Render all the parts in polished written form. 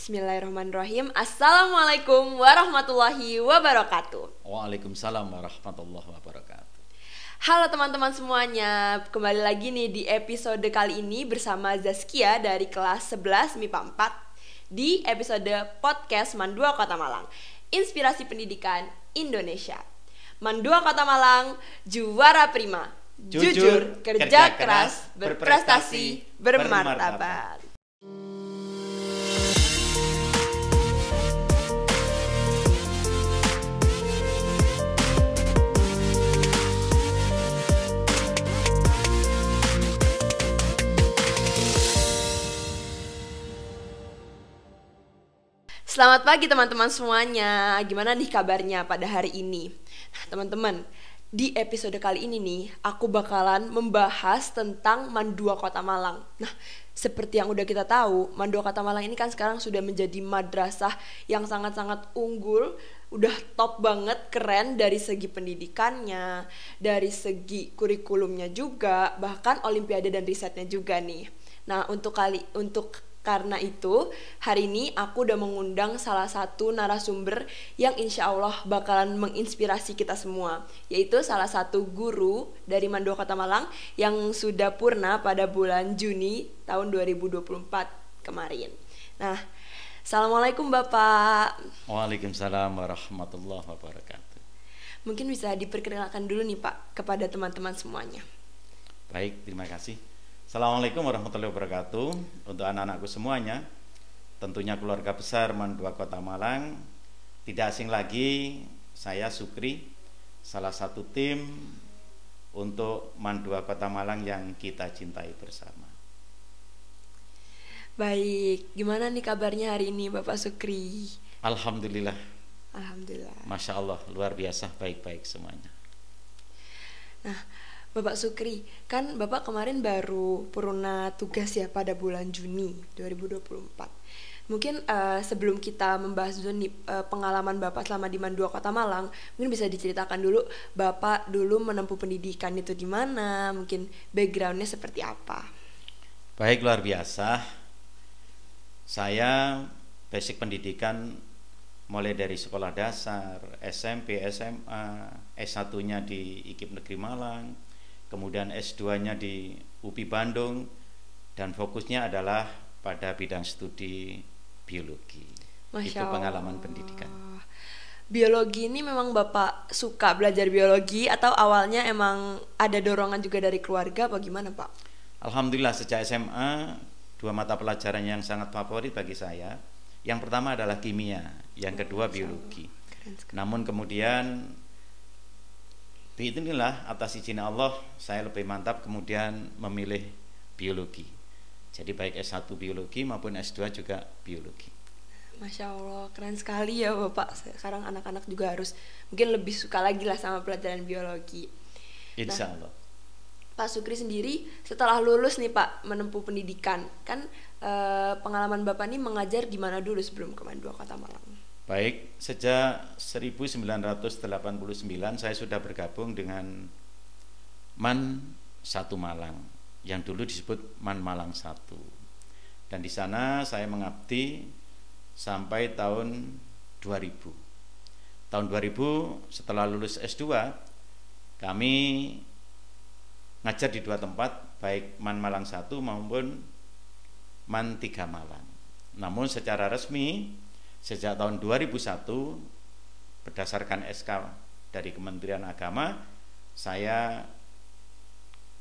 Bismillahirrahmanirrahim. Assalamualaikum warahmatullahi wabarakatuh. Waalaikumsalam warahmatullahi wabarakatuh. Halo teman-teman semuanya, kembali lagi nih di episode kali ini bersama Zaskia dari kelas 11 MIPA 4 di episode podcast Mandua Kota Malang, Inspirasi Pendidikan Indonesia. Mandua Kota Malang, juara prima, jujur, kerja keras, berprestasi, bermartabat. Selamat pagi teman-teman semuanya. Gimana nih kabarnya pada hari ini? Nah teman-teman, di episode kali ini nih aku bakalan membahas tentang Mandua Kota Malang. Nah seperti yang udah kita tahu, Mandua Kota Malang ini kan sekarang sudah menjadi madrasah yang sangat-sangat unggul. Udah top banget, keren dari segi pendidikannya, dari segi kurikulumnya juga, bahkan olimpiade dan risetnya juga nih. Nah karena itu, hari ini aku udah mengundang salah satu narasumber yang insya Allah bakalan menginspirasi kita semua, yaitu salah satu guru dari Mandua Kota Malang yang sudah purna pada bulan Juni tahun 2024 kemarin. Nah, Assalamualaikum Bapak. Waalaikumsalam warahmatullahi wabarakatuh. Mungkin bisa diperkenalkan dulu nih Pak kepada teman-teman semuanya. Baik, terima kasih. Assalamualaikum warahmatullahi wabarakatuh. Untuk anak-anakku semuanya, tentunya keluarga besar Mandua Kota Malang, tidak asing lagi saya Sukri, salah satu tim untuk Mandua Kota Malang yang kita cintai bersama. Baik, gimana nih kabarnya hari ini Bapak Sukri? Alhamdulillah. Alhamdulillah. Masya Allah, luar biasa, baik-baik semuanya. Nah, Bapak Sukri, kan Bapak kemarin baru purna tugas ya pada bulan Juni 2024. Mungkin sebelum kita membahas dulu nih pengalaman Bapak selama di Mandua Kota Malang, mungkin bisa diceritakan dulu Bapak dulu menempuh pendidikan itu di mana, mungkin backgroundnya seperti apa? Baik, luar biasa. Saya basic pendidikan mulai dari sekolah dasar, SMP, SMA, S1-nya di IKIP Negeri Malang, kemudian S2-nya di UPI Bandung, dan fokusnya adalah pada bidang studi biologi. Masya Itu pengalaman Allah. pendidikan. Biologi ini memang Bapak suka belajar biologi atau awalnya emang ada dorongan juga dari keluarga apa gimana Pak? Alhamdulillah sejak SMA, dua mata pelajaran yang sangat favorit bagi saya. Yang pertama adalah kimia, yang kedua biologi. Namun kemudian biidznillah atas izin Allah saya lebih mantap kemudian memilih biologi. Jadi baik S1 biologi maupun S2 juga biologi. Masya Allah, keren sekali ya Bapak. Sekarang anak-anak juga harus mungkin lebih suka lagi lah sama pelajaran biologi. Insya Allah. Pak Sukri sendiri setelah lulus nih Pak menempuh pendidikan, kan pengalaman Bapak nih mengajar di mana dulu sebelum ke Mandua Kota Malang? Baik, sejak 1989 saya sudah bergabung dengan MAN 1 Malang yang dulu disebut MAN Malang 1. Dan di sana saya mengabdi sampai tahun 2000. Tahun 2000 setelah lulus S2 kami ngajar di dua tempat, baik MAN Malang 1 maupun MAN 3 Malang. Namun secara resmi sejak tahun 2001 berdasarkan SK dari Kementerian Agama saya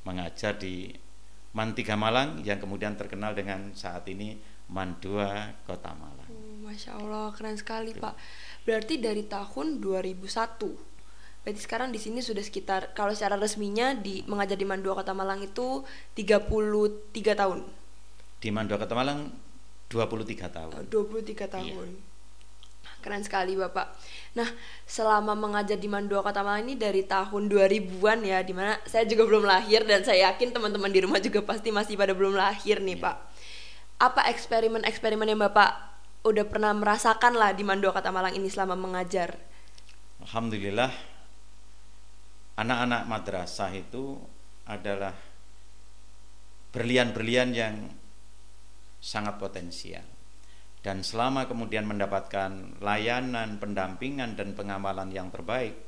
mengajar di MAN 3 Malang yang kemudian terkenal dengan saat ini Mandua Kota Malang. Masya Allah, keren sekali Pak. Berarti dari tahun 2001. Berarti sekarang di sini sudah sekitar, kalau secara resminya mengajar di Mandua Kota Malang itu 33 tahun. Di Mandua Kota Malang 23 tahun. 23 tahun. Iya. Keren sekali Bapak. Nah, selama mengajar di Mandua Kota Malang ini dari tahun 2000-an ya, dimana saya juga belum lahir dan saya yakin teman-teman di rumah juga pasti masih pada belum lahir nih Pak. Apa eksperimen-eksperimen yang Bapak udah pernah merasakan lah di Mandua Kota Malang ini selama mengajar? Alhamdulillah anak-anak madrasah itu adalah berlian-berlian yang sangat potensial. dan selama kemudian mendapatkan layanan, pendampingan dan pengawalan yang terbaik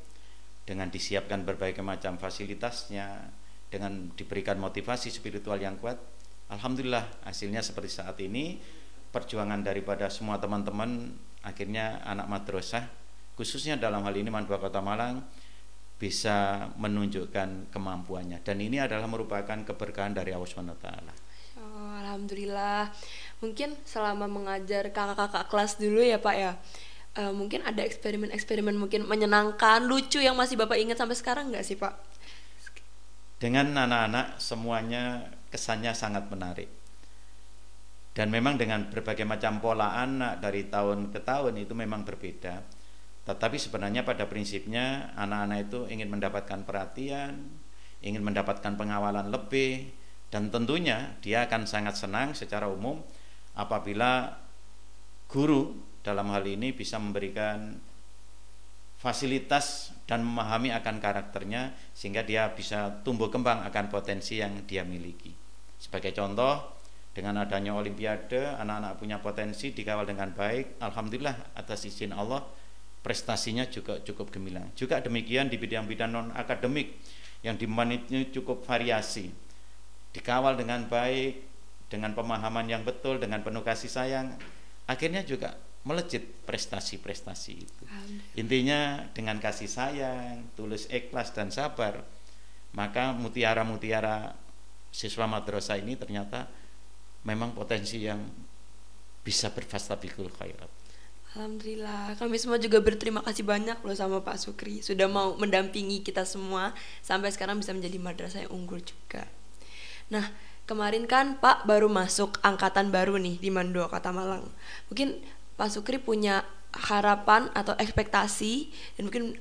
dengan disiapkan berbagai macam fasilitasnya, dengan diberikan motivasi spiritual yang kuat, alhamdulillah hasilnya seperti saat ini. Perjuangan daripada semua teman-teman, akhirnya anak madrasah khususnya dalam hal ini MAN 2 Kota Malang bisa menunjukkan kemampuannya, dan ini adalah merupakan keberkahan dari Allah SWT. Oh, alhamdulillah. Mungkin selama mengajar kakak-kakak kelas dulu ya Pak ya, mungkin ada eksperimen-eksperimen mungkin menyenangkan, lucu yang masih Bapak ingat sampai sekarang nggak sih Pak? Dengan anak-anak semuanya kesannya sangat menarik, dan memang dengan berbagai macam pola anak dari tahun ke tahun itu memang berbeda. Tetapi sebenarnya pada prinsipnya anak-anak itu ingin mendapatkan perhatian, ingin mendapatkan pengawalan lebih, dan tentunya dia akan sangat senang secara umum apabila guru dalam hal ini bisa memberikan fasilitas dan memahami akan karakternya sehingga dia bisa tumbuh kembang akan potensi yang dia miliki. Sebagai contoh, dengan adanya olimpiade, anak-anak punya potensi dikawal dengan baik, alhamdulillah atas izin Allah prestasinya juga cukup gemilang. Juga demikian di bidang-bidang non akademik yang di MAN itu cukup variasi, dikawal dengan baik, dengan pemahaman yang betul, dengan penuh kasih sayang, akhirnya juga melejit prestasi-prestasi itu. Intinya dengan kasih sayang, tulus ikhlas dan sabar, maka mutiara-mutiara siswa madrasah ini ternyata memang potensi yang bisa berfastabiqul khairat. Alhamdulillah, kami semua juga berterima kasih banyak loh sama Pak Sukri sudah mau mendampingi kita semua sampai sekarang bisa menjadi madrasah yang unggul juga. Nah, kemarin kan Pak baru masuk angkatan baru nih di MAN 2 Kota Malang. Mungkin Pak Sukri punya harapan atau ekspektasi dan mungkin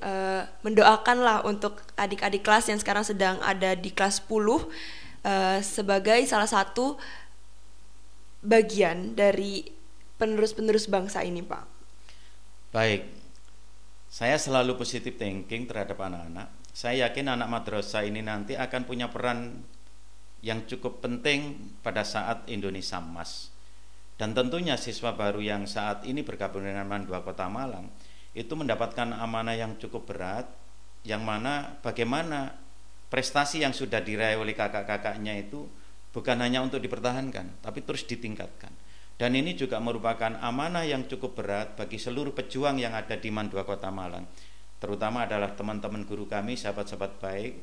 mendoakan lah untuk adik-adik kelas yang sekarang sedang ada di kelas 10 sebagai salah satu bagian dari penerus-penerus bangsa ini Pak. Baik, saya selalu positive thinking terhadap anak-anak. Saya yakin anak madrasah ini nanti akan punya peran yang cukup penting pada saat Indonesia Emas. Dan tentunya siswa baru yang saat ini bergabung dengan MAN 2 Kota Malang itu mendapatkan amanah yang cukup berat, yang mana bagaimana prestasi yang sudah diraih oleh kakak-kakaknya itu bukan hanya untuk dipertahankan, tapi terus ditingkatkan. Dan ini juga merupakan amanah yang cukup berat bagi seluruh pejuang yang ada di MAN 2 Kota Malang, terutama adalah teman-teman guru kami, sahabat-sahabat baik,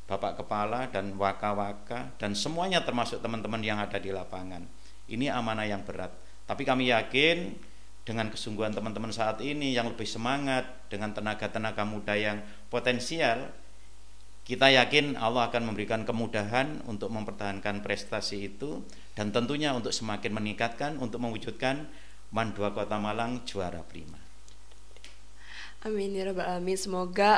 Bapak Kepala dan Waka-Waka, dan semuanya termasuk teman-teman yang ada di lapangan. Ini amanah yang berat, tapi kami yakin dengan kesungguhan teman-teman saat ini yang lebih semangat, dengan tenaga-tenaga muda yang potensial, kita yakin Allah akan memberikan kemudahan untuk mempertahankan prestasi itu, dan tentunya untuk semakin meningkatkan, untuk mewujudkan MAN 2 Kota Malang juara prima. Amin ya rabbal alamin. Semoga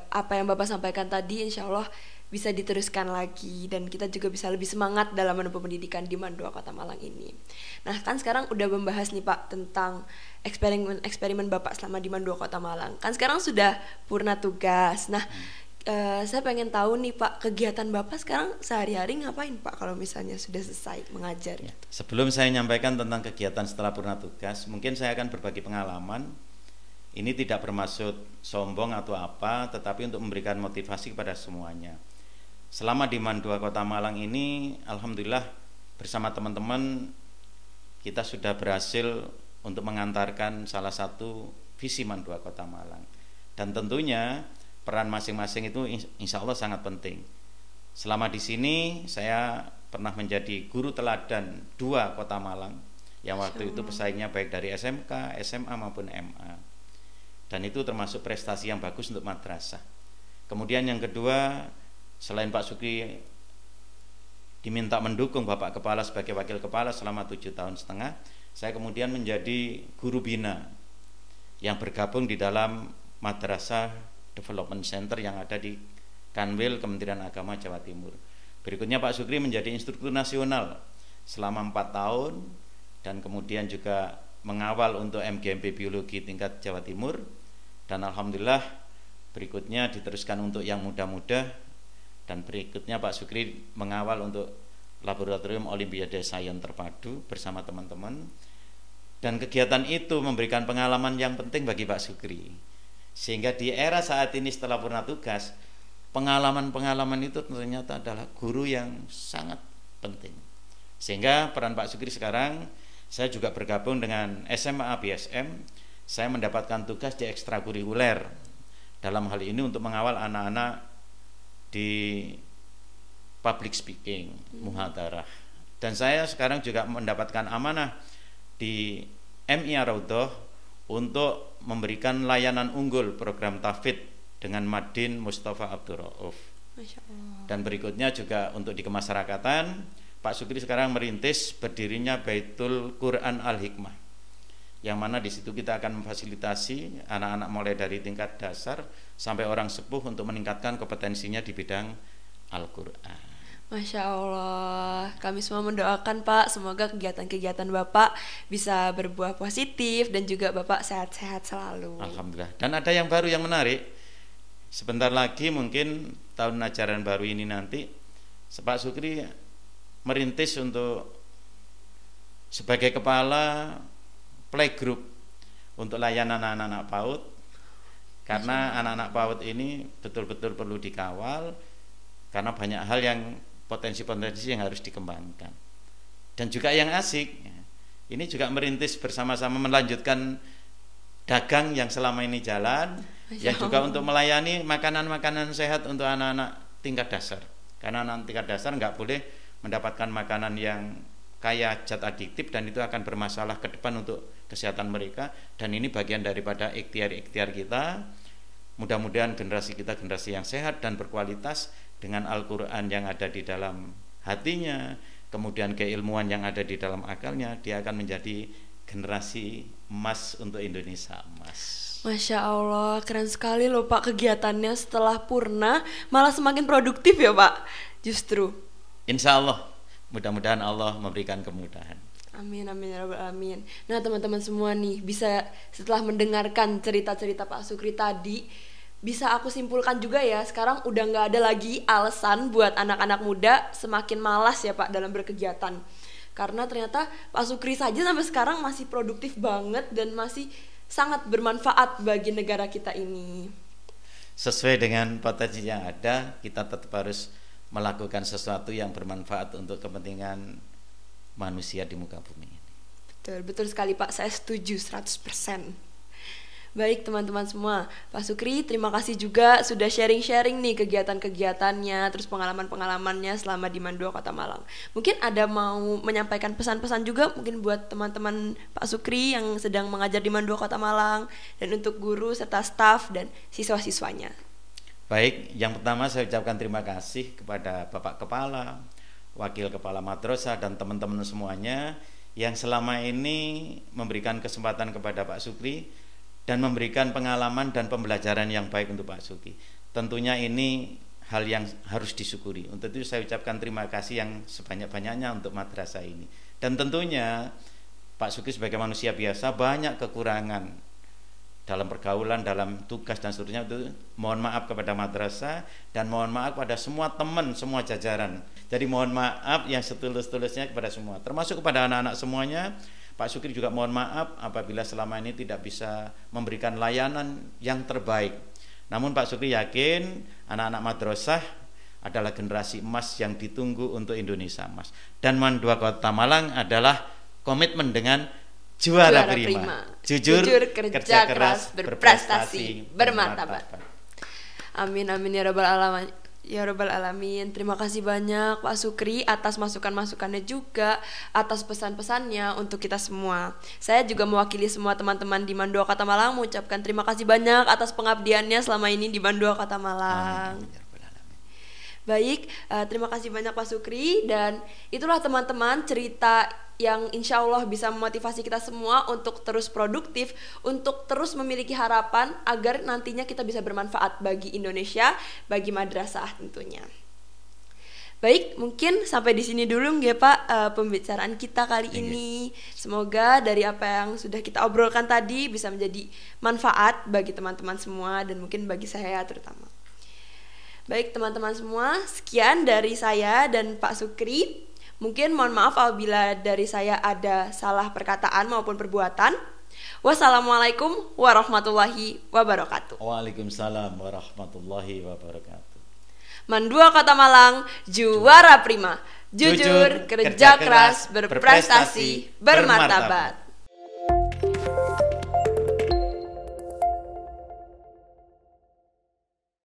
apa yang Bapak sampaikan tadi insya Allah bisa diteruskan lagi dan kita juga bisa lebih semangat dalam menempuh pendidikan di MAN 2 Kota Malang ini. Nah, kan sekarang udah membahas nih Pak tentang eksperimen Bapak selama di MAN 2 Kota Malang. Kan sekarang sudah purna tugas. Nah, saya pengen tahu nih Pak, kegiatan Bapak sekarang sehari-hari ngapain Pak kalau misalnya sudah selesai mengajar? Sebelum saya menyampaikan tentang kegiatan setelah purna tugas, mungkin saya akan berbagi pengalaman. Ini tidak bermaksud sombong atau apa, tetapi untuk memberikan motivasi kepada semuanya. Selama di MAN 2 Kota Malang ini, alhamdulillah bersama teman-teman kita sudah berhasil untuk mengantarkan salah satu visi MAN 2 Kota Malang. Dan tentunya peran masing-masing itu insya Allah sangat penting. Selama di sini saya pernah menjadi guru teladan 2 Kota Malang yang waktu itu pesaingnya baik dari SMK, SMA maupun MA. Dan itu termasuk prestasi yang bagus untuk madrasah. Kemudian yang kedua, selain Pak Sukri diminta mendukung Bapak Kepala sebagai wakil kepala selama 7,5 tahun, saya kemudian menjadi guru bina yang bergabung di dalam Madrasah Development Center yang ada di Kanwil Kementerian Agama Jawa Timur. Berikutnya Pak Sukri menjadi instruktur nasional selama 4 tahun dan kemudian juga mengawal untuk MGMP Biologi tingkat Jawa Timur, dan alhamdulillah berikutnya diteruskan untuk yang muda-muda, dan berikutnya Pak Sukri mengawal untuk Laboratorium Olimpiade Sains Terpadu bersama teman-teman. Dan kegiatan itu memberikan pengalaman yang penting bagi Pak Sukri. Sehingga di era saat ini setelah purna tugas, pengalaman-pengalaman itu ternyata adalah guru yang sangat penting. Sehingga peran Pak Sukri sekarang, saya juga bergabung dengan SMA BSM. Saya mendapatkan tugas di ekstrakurikuler. Dalam hal ini untuk mengawal anak-anak di public speaking, muhadarah. Dan saya sekarang juga mendapatkan amanah di MIA Raudhoh untuk memberikan layanan unggul program Tafid dengan Madin Mustafa Abdul Rauf. Dan berikutnya juga untuk di kemasyarakatan, Pak Sukri sekarang merintis berdirinya Baitul Quran Al-Hikmah, yang mana di situ kita akan memfasilitasi anak-anak mulai dari tingkat dasar sampai orang sepuh untuk meningkatkan kompetensinya di bidang Al-Quran. Masya Allah, kami semua mendoakan Pak, semoga kegiatan-kegiatan Bapak bisa berbuah positif dan juga Bapak sehat-sehat selalu. Alhamdulillah. Dan ada yang baru yang menarik, sebentar lagi mungkin tahun ajaran baru ini nanti Pak Sukri merintis untuk sebagai kepala playgroup untuk layanan anak-anak PAUD, karena anak-anak PAUD ini betul-betul perlu dikawal karena banyak hal yang potensi-potensi yang harus dikembangkan. Dan juga yang asik, ini juga merintis bersama-sama melanjutkan dagang yang selama ini jalan, yang juga untuk melayani makanan-makanan sehat untuk anak-anak tingkat dasar. Karena anak tingkat dasar nggak boleh mendapatkan makanan yang kaya zat adiktif, dan itu akan bermasalah ke depan untuk kesehatan mereka. Dan ini bagian daripada ikhtiar-ikhtiar kita. Mudah-mudahan generasi kita generasi yang sehat dan berkualitas, dengan Al-Quran yang ada di dalam hatinya, kemudian keilmuan yang ada di dalam akalnya, dia akan menjadi generasi emas untuk Indonesia emas. Masya Allah, keren sekali loh Pak kegiatannya setelah purna, malah semakin produktif ya Pak, justru. Insya Allah, mudah-mudahan Allah memberikan kemudahan. Amin, amin ya rabbal alamin. Nah teman-teman semua nih, bisa setelah mendengarkan cerita-cerita Pak Sukri tadi, bisa aku simpulkan juga ya, sekarang udah nggak ada lagi alasan buat anak-anak muda semakin malas ya Pak dalam berkegiatan. Karena ternyata Pak Sukri saja sampai sekarang masih produktif banget dan masih sangat bermanfaat bagi negara kita ini. Sesuai dengan potensi yang ada, kita tetap harus melakukan sesuatu yang bermanfaat untuk kepentingan manusia di muka bumi ini. Betul, betul sekali Pak, saya setuju 100%. Baik teman-teman semua, Pak Sukri terima kasih juga sudah sharing-sharing nih kegiatan-kegiatannya, terus pengalaman-pengalamannya selama di Mandua Kota Malang. Mungkin ada mau menyampaikan pesan-pesan juga mungkin buat teman-teman Pak Sukri yang sedang mengajar di Mandua Kota Malang, dan untuk guru serta staf dan siswa-siswanya. Baik, yang pertama saya ucapkan terima kasih kepada Bapak Kepala, Wakil Kepala Madrasah, dan teman-teman semuanya yang selama ini memberikan kesempatan kepada Pak Sukri dan memberikan pengalaman dan pembelajaran yang baik untuk Pak Sukri. Tentunya ini hal yang harus disyukuri. Untuk itu saya ucapkan terima kasih yang sebanyak-banyaknya untuk madrasah ini. Dan tentunya Pak Sukri sebagai manusia biasa banyak kekurangan dalam pergaulan, dalam tugas dan seterusnya. Itu mohon maaf kepada madrasah dan mohon maaf pada semua teman, semua jajaran. Jadi mohon maaf yang setulus-tulusnya kepada semua, termasuk kepada anak-anak semuanya. Pak Sukri juga mohon maaf apabila selama ini tidak bisa memberikan layanan yang terbaik. Namun Pak Sukri yakin anak-anak madrasah adalah generasi emas yang ditunggu untuk Indonesia emas. Dan Mandua Kota Malang adalah komitmen dengan juara prima. Jujur, kerja keras, berprestasi, bermartabat. Amin, amin ya rabbal alamin. Ya Rabbal Alamin. Terima kasih banyak Pak Sukri atas masukan-masukannya juga, atas pesan-pesannya untuk kita semua. Saya juga mewakili semua teman-teman di Mandua Kota Malang mengucapkan terima kasih banyak atas pengabdiannya selama ini di Mandua Kota Malang. Baik, terima kasih banyak Pak Sukri. Dan itulah teman-teman cerita yang insya Allah bisa memotivasi kita semua untuk terus produktif, untuk terus memiliki harapan agar nantinya kita bisa bermanfaat bagi Indonesia, bagi madrasah tentunya. Baik, mungkin sampai di sini dulu ya Pak pembicaraan kita kali ini. Semoga dari apa yang sudah kita obrolkan tadi bisa menjadi manfaat bagi teman-teman semua dan mungkin bagi saya terutama. Baik teman-teman semua, sekian dari saya dan Pak Sukri. Mungkin mohon maaf apabila dari saya ada salah perkataan maupun perbuatan. Wassalamualaikum warahmatullahi wabarakatuh. Waalaikumsalam warahmatullahi wabarakatuh. MAN 2 Kota Malang juara prima. Jujur, kerja keras, berprestasi, bermartabat.